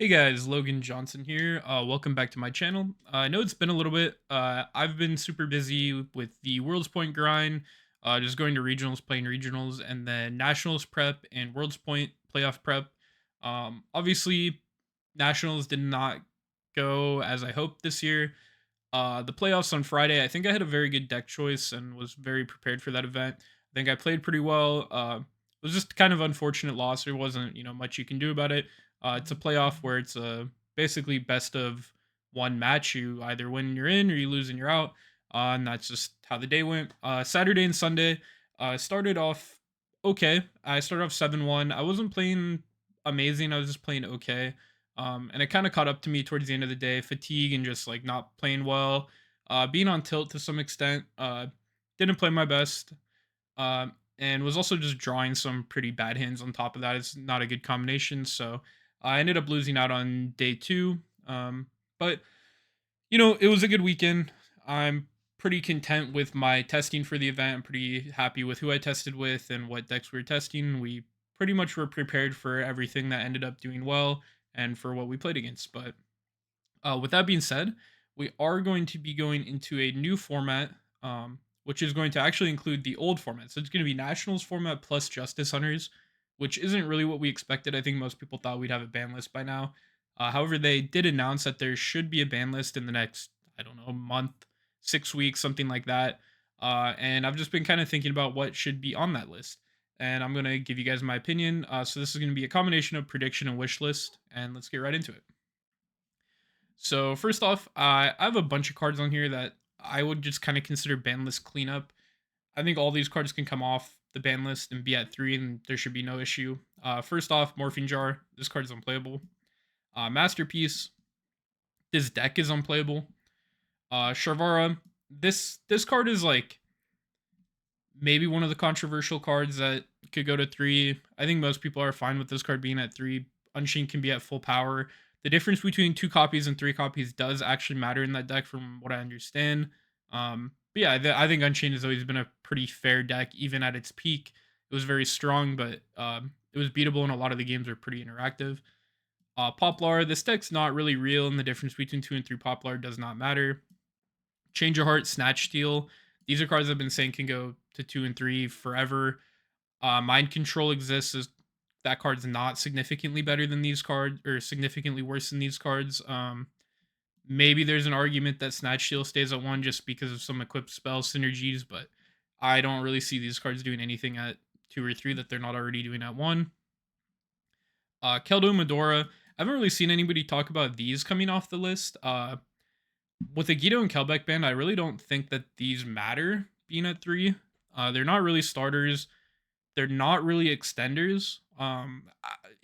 Hey guys, Logan Johnson here. Welcome back to my channel. I know it's been a little bit. I've been super busy with the World's Point grind, just going to regionals, playing regionals, and then nationals prep and World's Point playoff prep. Obviously, nationals did not go as I hoped this year. The playoffs on Friday, I think I had a very good deck choice and was very prepared for that event. I think I played pretty well. It was just kind of unfortunate loss. There wasn't much you can do about it. It's a playoff where it's a basically best of one match. You either win, you're in, or you lose and you're out. And that's just how the day went. Saturday and Sunday started off okay. I started off 7-1. I wasn't playing amazing. I was just playing okay. And it kind of caught up to me towards the end of the day, fatigue and just like not playing well, being on tilt to some extent. Didn't play my best, and was also just drawing some pretty bad hands on top of that. It's not a good combination, so I ended up losing out on day two. But it was a good weekend. I'm pretty content with my testing for the event. I'm pretty happy with who I tested with and what decks we were testing. We pretty much were prepared for everything that ended up doing well and for what we played against. But with that being said, we are going to be going into a new format, which is going to actually include the old format. So it's going to be Nationals format plus Justice Hunters, which isn't really what we expected. I think most people thought we'd have a ban list by now. However, they did announce that there should be a ban list in the next, I don't know, month, 6 weeks, something like that. And I've just been kind of thinking about what should be on that list. And I'm going to give you guys my opinion. So this is going to be a combination of prediction and wish list. And let's get right into it. So first off, I have a bunch of cards on here that I would just kind of consider ban list cleanup. I think all these cards can come off the ban list and be at 3, and there should be no issue. First off, Morphine Jar. This card is unplayable. Masterpiece. This deck is unplayable. Sharvara. This card is like maybe one of the controversial cards that could go to 3. I think most people are fine with this card being at 3. Unseen can be at full power. The difference between 2 copies and 3 copies does actually matter in that deck, from what I understand. But yeah, I think Unchained has always been a pretty fair deck, even at its peak. It was very strong, but it was beatable, and a lot of the games are pretty interactive. Poplar, this deck's not really real, and the difference between 2 and 3 Poplar does not matter. Change of Heart, Snatch Steal. These are cards I've been saying can go to 2 and 3 forever. Mind Control exists. That card's not significantly better than these cards, or significantly worse than these cards. Maybe there's an argument that Snatch Steal stays at 1 just because of some equipped spell synergies, but I don't really see these cards doing anything at 2 or 3 that they're not already doing at 1. Keldo Medora. I haven't really seen anybody talk about these coming off the list. With a Guido and Kelbeck band, I really don't think that these matter being at 3. They're not really starters. They're not really extenders.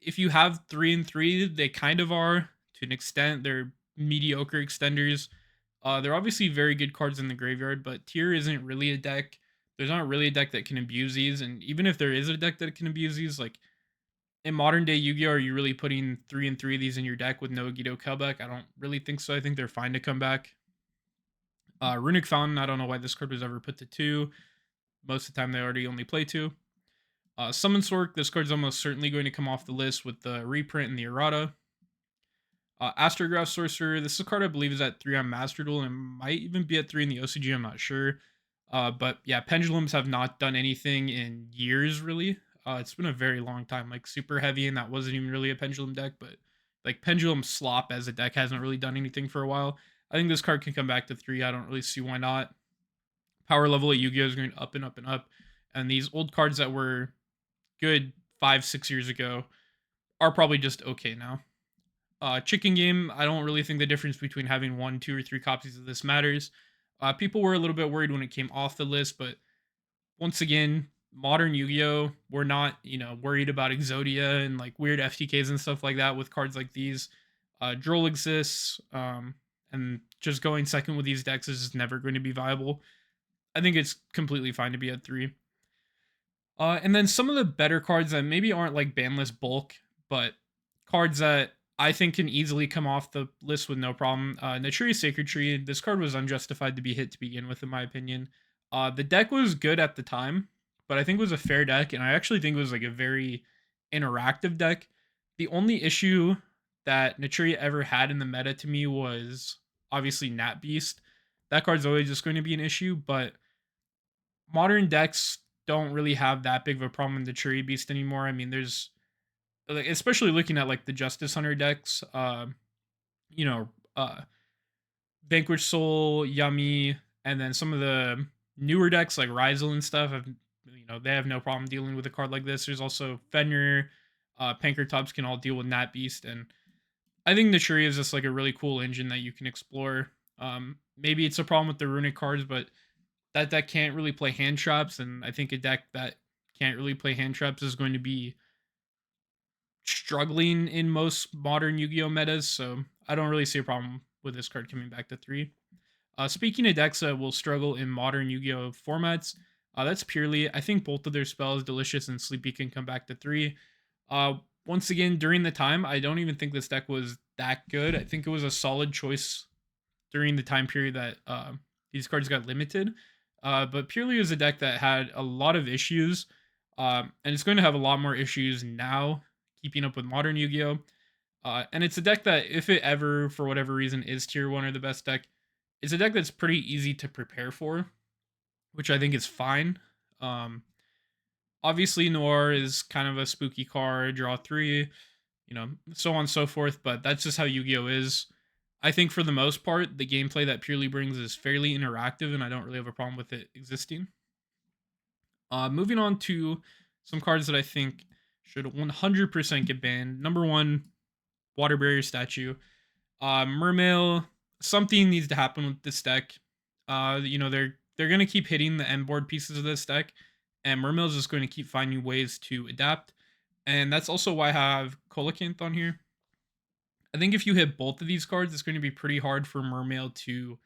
If you have 3 and 3, they kind of are to an extent. They're mediocre extenders. They're obviously very good cards in the graveyard, but tier isn't really a deck. There's not really a deck that can abuse these, and even if there is a deck that can abuse these, like in modern day Yu-Gi-Oh, are you really putting 3 and 3 of these in your deck with no Guido Kelbeck? I don't really think so. I think they're fine to come back. Runic Fountain, I don't know why this card was ever put to 2. Most of the time they already only play 2. Summon Sork, this card's almost certainly going to come off the list with the reprint and the errata. Astrograph Sorcerer, this is a card I believe is at 3 on Master Duel and might even be at 3 in the OCG, I'm not sure. But yeah, Pendulums have not done anything in years, really. It's been a very long time, like super heavy, and that wasn't even really a Pendulum deck, but like Pendulum Slop as a deck hasn't really done anything for a while. I think this card can come back to 3. I don't really see why not. Power level at Yu-Gi-Oh is going up and up and up, and these old cards that were good 5-6 years ago are probably just okay now. Chicken Game, I don't really think the difference between having 1, 2, or 3 copies of this matters. People were a little bit worried when it came off the list, but once again, modern Yu-Gi-Oh, we're not worried about Exodia and like weird FTKs and stuff like that with cards like these. Droll exists, and just going second with these decks is just never going to be viable. I think it's completely fine to be at 3. And then some of the better cards that maybe aren't like ban list bulk, but cards that I think can easily come off the list with no problem. Naturi Sacred Tree, this card was unjustified to be hit to begin with, in my opinion. The deck was good at the time, but I think it was a fair deck, and I actually think it was like a very interactive deck. The only issue that Naturi ever had in the meta to me was obviously Nat Beast. That card's always just going to be an issue, but modern decks don't really have that big of a problem with the Naturi Beast anymore. I mean, there's like, especially looking at like the Justice Hunter decks, you know, uh Vanquish Soul, Yummy, and then some of the newer decks like Ryzel and stuff have, they have no problem dealing with a card like this. There's also Fenrir, Pankratops can all deal with Nat Beast, and I think Naturi is just like a really cool engine that you can explore. Maybe it's a problem with the runic cards, but that deck can't really play hand traps, and I think a deck that can't really play hand traps is going to be struggling in most modern Yu-Gi-Oh metas. So I don't really see a problem with this card coming back to 3. Speaking of decks that will struggle in modern Yu-Gi-Oh formats, that's purely. I think both of their spells, Delicious and Sleepy, can come back to 3. Uh, Once again, during the time, I don't even think this deck was that good. I think it was a solid choice during the time period that these cards got limited. But purely as a deck that had a lot of issues, and it's going to have a lot more issues now, keeping up with modern Yu-Gi-Oh! And it's a deck that, if it ever, for whatever reason, is tier 1 or the best deck, it's a deck that's pretty easy to prepare for, which I think is fine. Um, Obviously, Noir is kind of a spooky card, draw 3, so on and so forth, but that's just how Yu-Gi-Oh! Is. I think for the most part, the gameplay that Purely brings is fairly interactive, and I don't really have a problem with it existing. Moving on to some cards that I think should 100% get banned. Number 1, Water Barrier Statue. Mermail, something needs to happen with this deck. They're gonna keep hitting the end board pieces of this deck, and Mermail's just going to keep finding ways to adapt. And that's also why I have Coelacanth on here. I think if you hit both of these cards, it's going to be pretty hard for Mermail to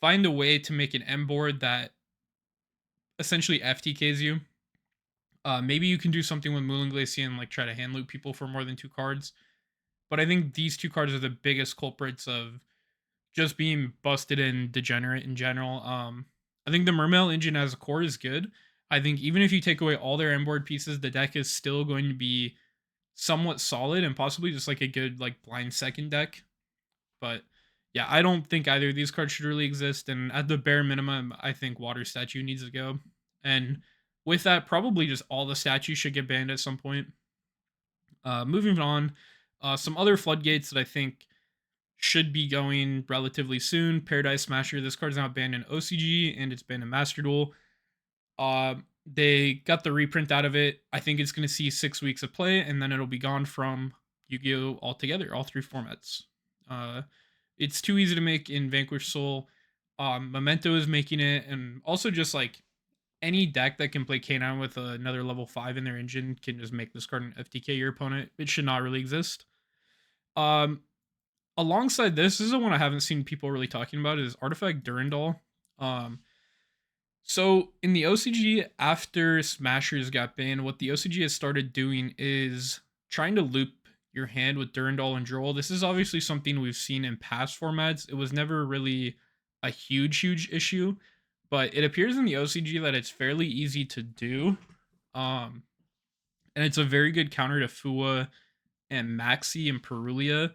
find a way to make an end board that essentially FTKs you. Maybe you can do something with Moulin Glacier and like try to hand loop people for more than 2 cards. But I think these 2 cards are the biggest culprits of just being busted and degenerate in general. I think the Mermail engine as a core is good. I think even if you take away all their end board pieces, the deck is still going to be somewhat solid and possibly just like a good like blind second deck. But yeah, I don't think either of these cards should really exist. And at the bare minimum, I think Water Statue needs to go. And with that, probably just all the statues should get banned at some point. Moving on, some other floodgates that I think should be going relatively soon. Paradise Smasher. This card's now banned in OCG and it's banned in Master Duel. They got the reprint out of it. I think it's going to see 6 weeks of play, and then it'll be gone from Yu-Gi-Oh! Altogether, all 3 formats. It's too easy to make in Vanquish Soul. Memento is making it, and also just like any deck that can play K9 with another level 5 in their engine can just make this card an FTK your opponent. It should not really exist. Alongside this is the one I haven't seen people really talking about, is Artifact Durandal. So in the OCG, after Smashers got banned, what the OCG has started doing is trying to loop your hand with Durandal and Droll. This is obviously something we've seen in past formats. It was never really a huge issue, but it appears in the OCG that it's fairly easy to do. And it's a very good counter to Fua and Maxi and Perulia.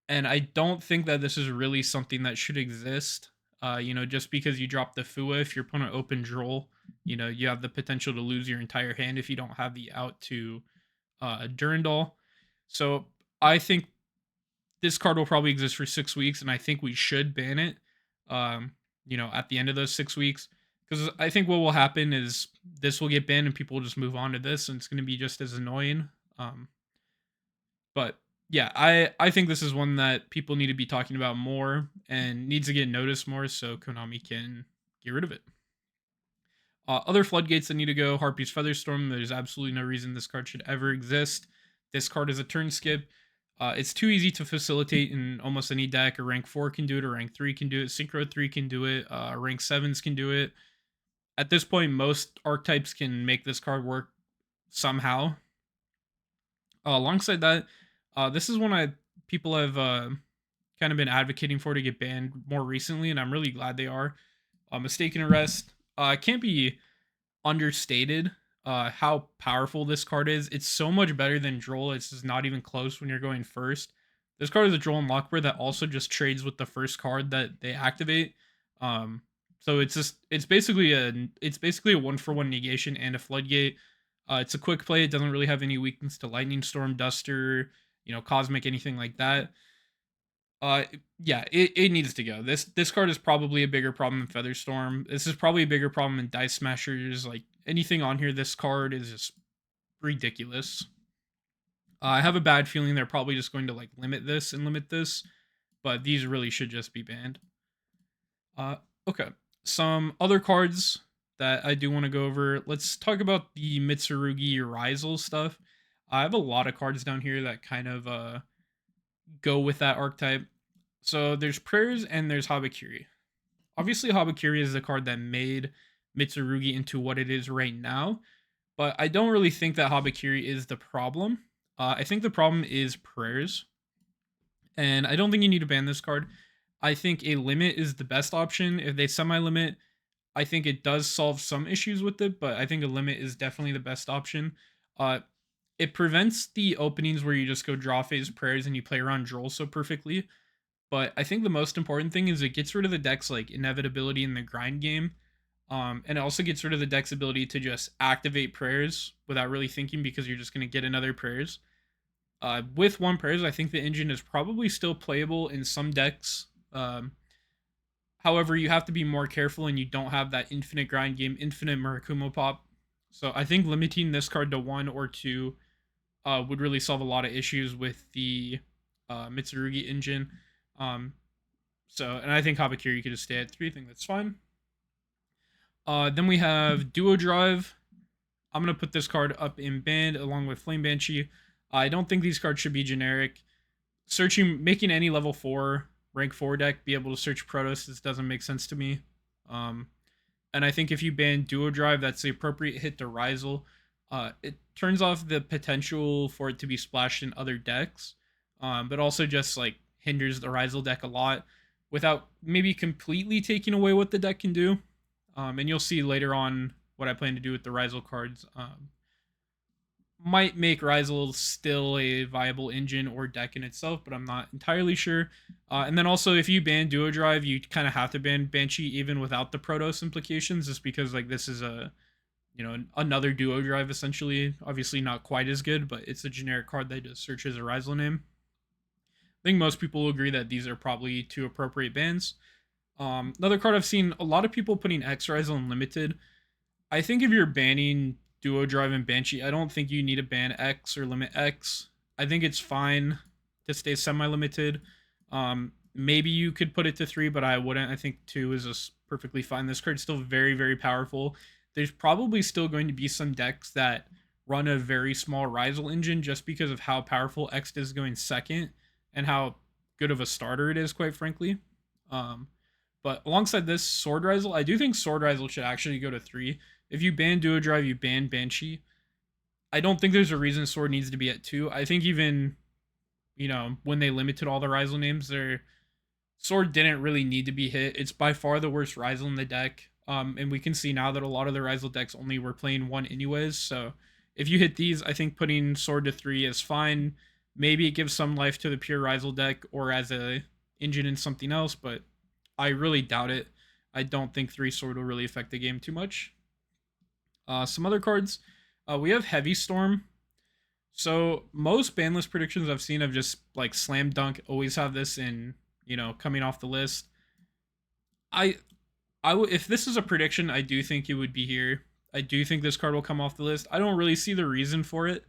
And I don't think that this is really something that should exist. Just because you drop the Fua, if your opponent open Droll, you have the potential to lose your entire hand if you don't have the out to Durandal. So I think this card will probably exist for 6 weeks, and I think we should ban it, at the end of those 6 weeks. Because I think what will happen is this will get banned and people will just move on to this, and it's going to be just as annoying. But yeah, I think this is one that people need to be talking about more and needs to get noticed more so Konami can get rid of it. Other floodgates that need to go, Harpy's Featherstorm. There's absolutely no reason this card should ever exist. This card is a turn skip. It's too easy to facilitate in almost any deck. A rank 4 can do it, a rank 3 can do it, Synchro 3 can do it, rank 7s can do it. At this point, most archetypes can make this card work somehow. Alongside that, this is one people have kind of been advocating for to get banned more recently, and I'm really glad they are. Mistaken Arrest can't be understated, how powerful this card is. It's so much better than Droll. It's just not even close when you're going first. This card is a Droll and Lockbird that also just trades with the first card that they activate. Um, so it's basically a 1-for-1 negation and a floodgate. It's a quick play. It doesn't really have any weakness to Lightning Storm, Duster, Cosmic, anything like that. Uh, yeah, it needs to go. This card is probably a bigger problem than Featherstorm. This is probably a bigger problem than Dice Smashers. Like anything on here, this card is just ridiculous. I have a bad feeling they're probably just going to like limit this, but these really should just be banned. Okay, some other cards that I do want to go over. Let's talk about the Mitsurugi Rizal stuff. I have a lot of cards down here that kind of go with that archetype. So there's Prayers and there's Habakiri. Obviously, Habakiri is the card that made Mitsurugi into what it is right now, but I don't really think that Habakiri is the problem. I think the problem is Prayers, and I don't think you need to ban this card. I think a limit is the best option. If they semi-limit, I think it does solve some issues with it, but I think a limit is definitely the best option. Uh, it prevents the openings where you just go draw phase Prayers and you play around Droll so perfectly. But I think the most important thing is it gets rid of the deck's like inevitability in the grind game. And it also gets rid of the deck's ability to just activate Prayers without really thinking because you're just going to get another Prayers. With one Prayers, I think the engine is probably still playable in some decks. However, you have to be more careful and you don't have that infinite grind game, infinite Murakumo pop. So I think limiting this card to 1 or 2 would really solve a lot of issues with the Mitsurugi engine. And I think Habakiri could just stay at 3. I think that's fine. Then we have Duo Drive. I'm going to put this card up in banned along with Flame Banshee. I don't think these cards should be generic. Making any level 4, rank 4 deck be able to search Protoss, this doesn't make sense to me. And I think if you ban Duo Drive, that's the appropriate hit to Rizal. It turns off the potential for it to be splashed in other decks, but also just like hinders the Rizal deck a lot without maybe completely taking away what the deck can do. And you'll see later on what I plan to do with the Rizal cards. Might make Rizal still a viable engine or deck in itself, but I'm not entirely sure. And then also, if you ban Duo Drive, you kind of have to ban Banshee even without the Protoss implications, just because like this is another Duo Drive essentially. Obviously not quite as good, but it's a generic card that just searches a Rizal name. I think most people will agree that these are probably 2 appropriate bans. Another card I've seen a lot of people putting X Rizal in limited. I think if you're banning Duo Drive and Banshee, I don't think you need to ban X or limit X. I think it's fine to stay semi-limited. Maybe you could put it to 3, but I wouldn't. I think 2 is just perfectly fine. This card's still very, very powerful. There's probably still going to be some decks that run a very small Rizal engine just because of how powerful X is going second and how good of a starter it is, quite frankly. But alongside this, Sword Rizal, I do think Sword Rizal should actually go to 3. If you ban Duo Drive, you ban Banshee. I don't think there's a reason Sword needs to be at 2. I think even, when they limited all the Rizal names, their Sword didn't really need to be hit. It's by far the worst Rizal in the deck. And we can see now that a lot of the Rizal decks only were playing 1 anyways. So if you hit these, I think putting Sword to 3 is fine. Maybe it gives some life to the pure Rizal deck or as a engine in something else, but I really doubt it. I don't think 3 Sword will really affect the game too much. Some other cards. We have Heavy Storm. So most banlist predictions I've seen have just like slam dunk always have this in, coming off the list. If this is a prediction, I do think it would be here. I do think this card will come off the list. I don't really see the reason for it.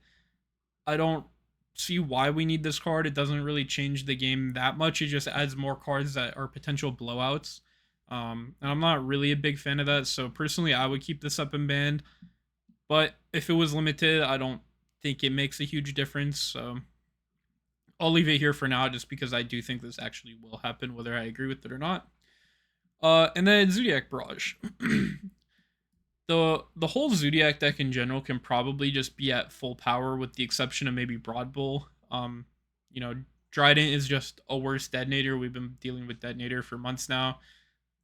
I don't see why we need this card. It doesn't really change the game that much. It just adds more cards that are potential blowouts. And I'm not really a big fan of that. So personally, I would keep this up in banned. But if it was limited, I don't think it makes a huge difference. So I'll leave it here for now just because I do think this actually will happen, whether I agree with it or not. And then Zodiac Barrage. The whole Zodiac deck in general can probably just be at full power with the exception of maybe Broad Bull. Dryden is just a worse detonator. We've been dealing with detonator for months now.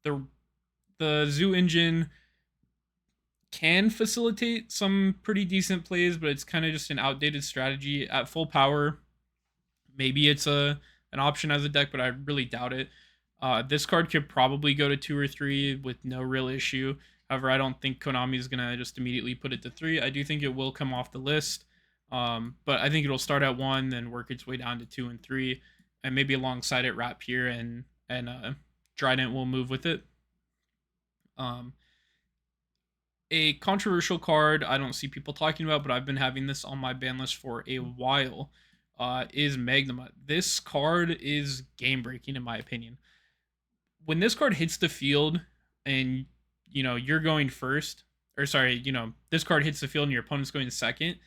The Zoo engine can facilitate some pretty decent plays, but it's kind of just an outdated strategy at full power. Maybe it's an option as a deck, but I really doubt it. This card could probably go to 2 or 3 with no real issue. However, I don't think Konami is gonna just immediately put it to 3. I do think it will come off the list, but I think it'll start at 1, then work its way down to 2 and 3, and maybe alongside it Wrap here and Trident will move with it. Um, a controversial card I don't see people talking about, but I've been having this on my ban list for a while, is Magnemite. This card is game breaking in my opinion. When this card hits the field and you're going first, or sorry, this card hits the field and your opponent's going second,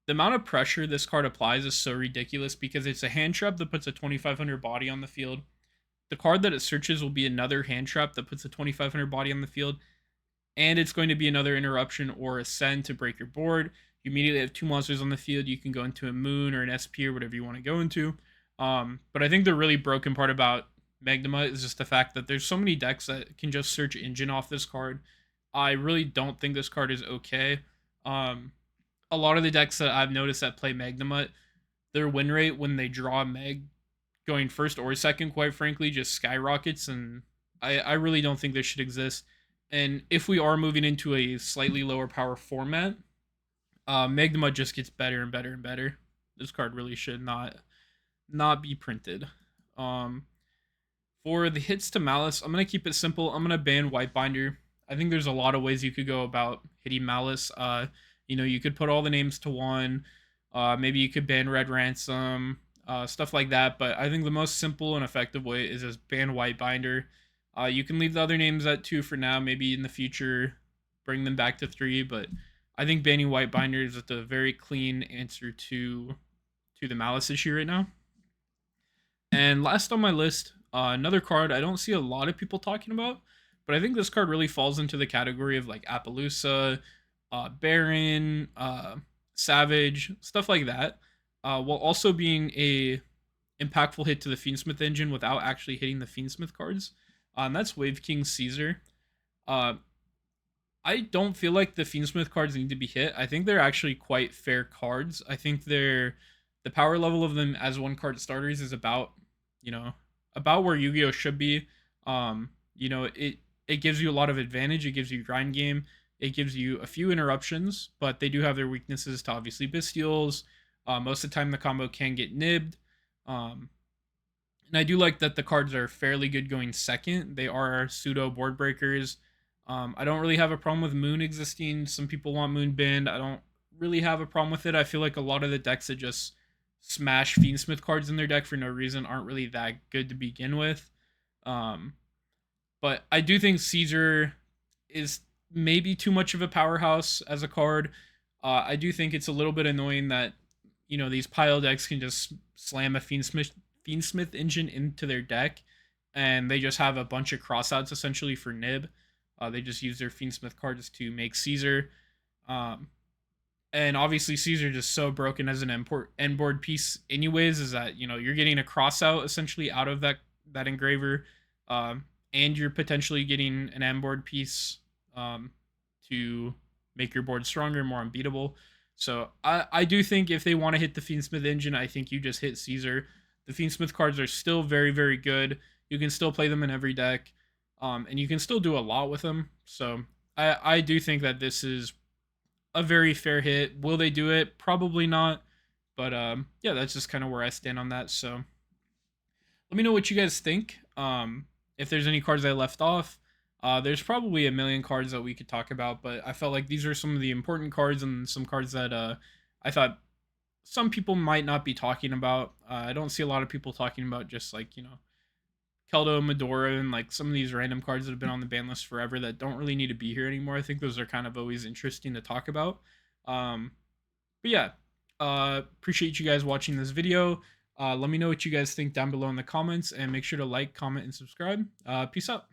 the amount of pressure this card applies is so ridiculous because it's a hand trap that puts a 2500 body on the field. The card that it searches will be another hand trap that puts a 2500 body on the field, and it's going to be another interruption or ascend to break your board. You immediately have 2 monsters on the field. You can go into a moon or an SP or whatever you want to go into. But I think the really broken part about Magnemite is just the fact that there's so many decks that can just search engine off this card. I really don't think this card is okay. A lot of the decks that I've noticed that play Magnemite, their win rate when they draw Meg going first or second, quite frankly, just skyrockets, and I really don't think this should exist. And if we are moving into a slightly lower power format, Magnemite just gets better and better and better. This card really should not be printed. For the hits to Malice, I'm gonna keep it simple. I'm gonna ban Whitebinder. I think there's a lot of ways you could go about hitting Malice. You could put all the names to 1. Maybe you could ban Red Ransom, stuff like that. But I think the most simple and effective way is just ban Whitebinder. You can leave the other names at 2 for now. Maybe in the future, bring them back to 3. But I think banning Whitebinder is just a very clean answer to the Malice issue right now. And last on my list, another card I don't see a lot of people talking about, but I think this card really falls into the category of like Appaloosa, Baron, Savage, stuff like that, while also being a impactful hit to the Fiendsmith engine without actually hitting the Fiendsmith cards. And that's Wave King Caesar. I don't feel like the Fiendsmith cards need to be hit. I think they're actually quite fair cards. I think the power level of them as 1-card starters is about where Yu-Gi-Oh should be. It gives you a lot of advantage. It gives you grind game. It gives you a few interruptions, but they do have their weaknesses to obviously Bestials. Most of the time the combo can get nibbed. And I do like that the cards are fairly good going second. They are pseudo board breakers. I don't really have a problem with Moon existing. Some people want Moon banned. I don't really have a problem with it. I feel like a lot of the decks that just smash Fiendsmith cards in their deck for no reason aren't really that good to begin with. But I do think Caesar is maybe too much of a powerhouse as a card. I do think it's a little bit annoying that these pile decks can just slam a Fiendsmith engine into their deck, and they just have a bunch of crossouts essentially for nib. They just use their Fiendsmith cards to make Caesar. And obviously Caesar just so broken as an end board piece anyways, is that you're getting a crossout essentially out of that engraver, and you're potentially getting an end board piece to make your board stronger, more unbeatable. So I do think if they want to hit the Fiendsmith engine, I think you just hit Caesar. The Fiendsmith cards are still very, very good. You can still play them in every deck, and you can still do a lot with them. So I do think that this is a very fair hit. Will they do it? Probably not. But yeah, that's just kind of where I stand on that. So let me know what you guys think. If there's any cards I left off. There's probably a million cards that we could talk about, but I felt like these are some of the important cards and some cards that I thought some people might not be talking about. I don't see a lot of people talking about just like, Keldo, Medora, and like some of these random cards that have been on the ban list forever that don't really need to be here anymore. I think those are kind of always interesting to talk about. But yeah, appreciate you guys watching this video. Let me know what you guys think down below in the comments, and make sure to like, comment, and subscribe. Peace out.